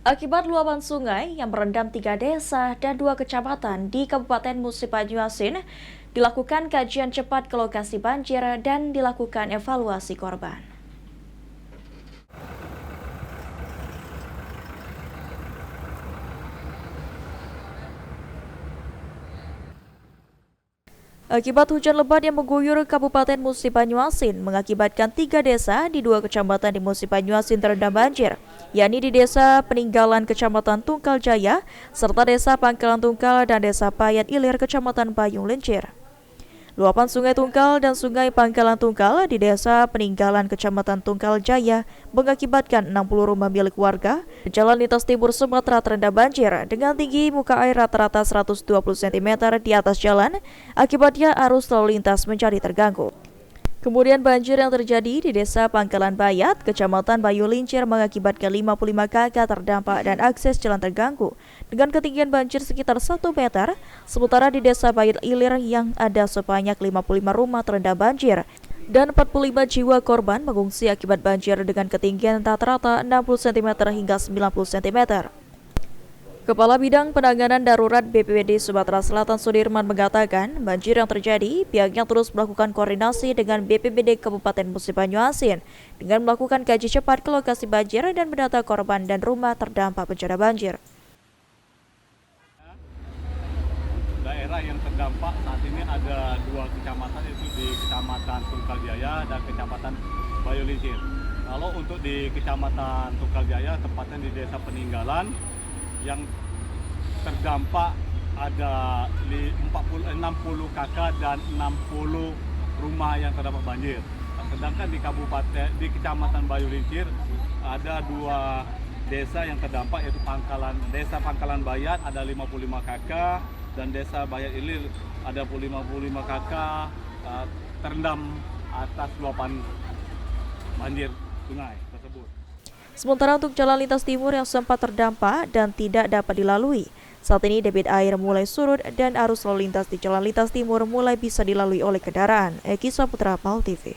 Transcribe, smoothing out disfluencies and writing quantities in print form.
Akibat luapan sungai yang merendam 3 desa dan 2 kecamatan di Kabupaten Musi Banyuasin, dilakukan kajian cepat ke lokasi banjir dan dilakukan evaluasi korban. Akibat hujan lebat yang mengguyur Kabupaten Musi Banyuasin mengakibatkan 3 desa di 2 kecamatan di Musi Banyuasin terendam banjir, yakni di Desa Peninggalan Kecamatan Tungkal Jaya, serta Desa Pangkalan Tungkal dan Desa Payat Ilir Kecamatan Payung Lincir. Luapan Sungai Tungkal dan Sungai Pangkalan Tungkal di Desa Peninggalan Kecamatan Tungkal Jaya mengakibatkan 60 rumah milik warga di Jalan Lintas Timur Sumatera terendam banjir dengan tinggi muka air rata-rata 120 cm di atas jalan. Akibatnya arus lalu lintas menjadi terganggu. Kemudian banjir yang terjadi di Desa Pangkalan Bayat, Kecamatan Bayu Lincir mengakibatkan 55 kakak terdampak dan akses jalan terganggu dengan ketinggian banjir sekitar 1 meter. Sementara di Desa Payat Ilir yang ada sebanyak 55 rumah terendam banjir dan 45 jiwa korban mengungsi akibat banjir dengan ketinggian rata-rata 60 cm hingga 90 cm. Kepala Bidang Penanganan Darurat BPBD Sumatera Selatan Sudirman mengatakan, banjir yang terjadi, pihaknya terus melakukan koordinasi dengan BPBD Kabupaten Musi Banyuasin dengan melakukan kaji cepat ke lokasi banjir dan mendata korban dan rumah terdampak bencana banjir. Daerah yang terdampak saat ini ada 2 kecamatan, yaitu di Kecamatan Tungkal Jaya dan Kecamatan Bayu Lincir. Kalau untuk di Kecamatan Tungkal Jaya, tepatnya di Desa Peninggalan, yang terdampak ada 60 kakak dan 60 rumah yang terdampak banjir. Sedangkan di Kecamatan Bayu Lincir ada 2 desa yang terdampak, yaitu Desa Pangkalan Bayat ada 55 kakak dan Desa Bayat Ilir ada 55 kakak terendam atas luapan banjir sungai tersebut. Sementara untuk jalan lintas timur yang sempat terdampak dan tidak dapat dilalui, saat ini debit air mulai surut dan arus lalu lintas di jalan lintas timur mulai bisa dilalui oleh kendaraan. Eki Saputra, PAL TV.